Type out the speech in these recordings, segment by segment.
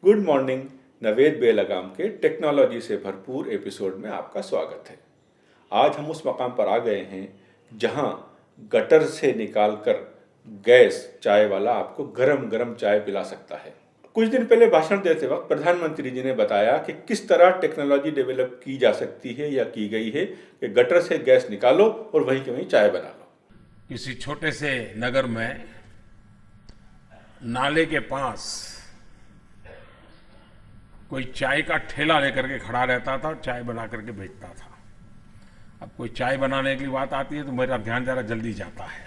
Good morning. Naved बेलगाम के technology से भरपूर एपिसोड में आपका स्वागत है। आज हम उस मकाम पर आ गए हैं जहां गटर से निकालकर गैस चाय वाला आपको गरम गरम चाय पिला सकता है। कुछ दिन पहले भाषण देते वक्त प्रधानमंत्री जी ने बताया कि किस तरह टेक्नोलॉजी डेवलप की जा सकती है या की गई है कि गटर से गैस निकालो और वहीं के वहीं चाय बना लो। किसी छोटे से नगर में नाले के पास कोई चाय का ठेला लेकर के खड़ा रहता था और चाय बना करके बेचता था। अब कोई चाय बनाने की बात आती है तो मेरा ध्यान जरा जल्दी जाता है।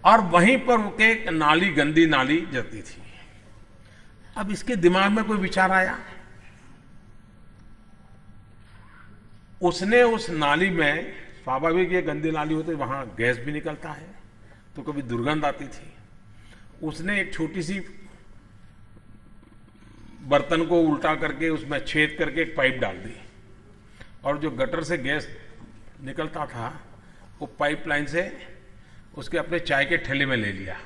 और वहीं पर एक नाली, गंदी नाली जाती थी। अब इसके दिमाग में कोई विचार आया, उसने उस नाली में, स्वाभाविक ये गंदी नाली होती, वहां गैस भी निकलता है तो कभी दुर्गंध आती थी। उसने एक छोटी सी बर्तन को उल्टा करके उसमें छेद करके एक पाइप डाल दी और जो गटर से गैस निकलता था वो पाइपलाइन से उसके अपने चाय के ठेले में ले लिया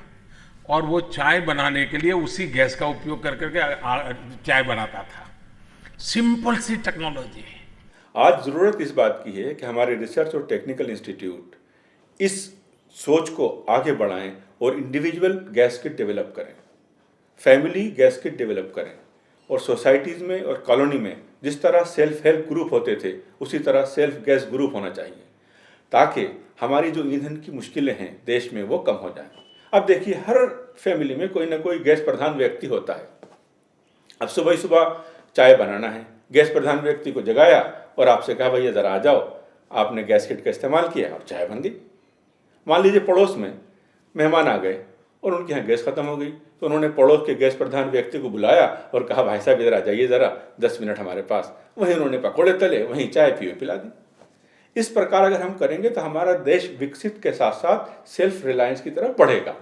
और वो चाय बनाने के लिए उसी गैस का उपयोग कर करके चाय बनाता था। सिंपल सी टेक्नोलॉजी। आज ज़रूरत इस बात की है कि हमारे रिसर्च और टेक्निकल इंस्टीट्यूट इस सोच को आगे बढ़ाएं और इंडिविजुअल गैस किट डेवलप करें, फैमिली गैस किट डेवलप करें और सोसाइटीज़ में और कॉलोनी में जिस तरह सेल्फ हेल्प ग्रुप होते थे उसी तरह सेल्फ गैस ग्रुप होना चाहिए ताकि हमारी जो ईंधन की मुश्किलें हैं देश में वो कम हो जाएं। अब देखिए, हर फैमिली में कोई ना कोई गैस प्रधान व्यक्ति होता है। अब सुबह सुबह चाय बनाना है, गैस प्रधान व्यक्ति को जगाया और आपसे कहा भैया ज़रा आ जाओ, आपने गैस किट का इस्तेमाल किया और चाय बन गई। मान लीजिए पड़ोस में मेहमान आ गए और उनके यहाँ गैस खत्म हो गई तो उन्होंने पड़ोस के गैस प्रधान व्यक्ति को बुलाया और कहा भाई साहब इधर आ जाइए ज़रा 10 मिनट हमारे पास। वहीं उन्होंने पकौड़े तले, वहीं चाय पिला दी। इस प्रकार अगर हम करेंगे तो हमारा देश विकसित के साथ साथ सेल्फ रिलायंस की तरफ बढ़ेगा।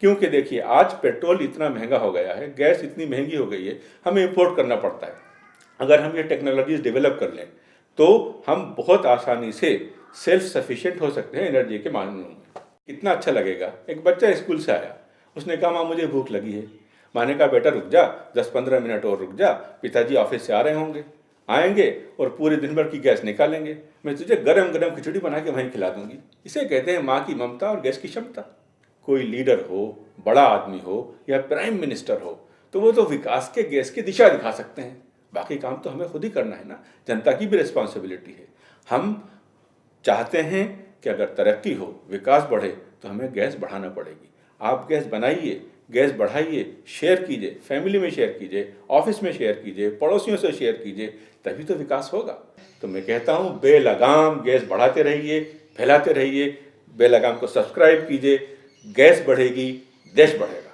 क्योंकि देखिए, आज पेट्रोल इतना महंगा हो गया है, गैस इतनी महंगी हो गई है, हमें इम्पोर्ट करना पड़ता है। अगर हम ये टेक्नोलॉजीज डेवलप कर लें तो हम बहुत आसानी से सेल्फ सफिशिएंट हो सकते हैं एनर्जी के मामले में। कितना अच्छा लगेगा। एक बच्चा स्कूल से आया, उसने कहा माँ मुझे भूख लगी है। माँ ने कहा बेटा रुक जा, 10-15 मिनट और रुक जा, पिताजी ऑफिस से आ रहे होंगे, आएंगे और पूरे दिन भर की गैस निकालेंगे, मैं तुझे गरम गरम खिचड़ी बना के वहीं खिला दूंगी। इसे कहते हैं माँ की ममता और गैस की क्षमता। कोई लीडर हो, बड़ा आदमी हो या प्राइम मिनिस्टर हो तो वो तो विकास के गैस की दिशा दिखा सकते हैं। बाकी काम तो हमें खुद ही करना है ना, जनता की भी रिस्पॉन्सिबिलिटी है। हम चाहते हैं कि अगर तरक्की हो, विकास बढ़े तो हमें गैस बढ़ाना पड़ेगी। आप गैस बनाइए, गैस बढ़ाइए, शेयर कीजिए, फैमिली में शेयर कीजिए, ऑफिस में शेयर कीजिए, पड़ोसियों से शेयर कीजिए, तभी तो विकास होगा। तो मैं कहता हूँ बेलगाम गैस बढ़ाते रहिए, फैलाते रहिए। बेलगाम को सब्सक्राइब कीजिए, गैस बढ़ेगी, देश बढ़ेगा।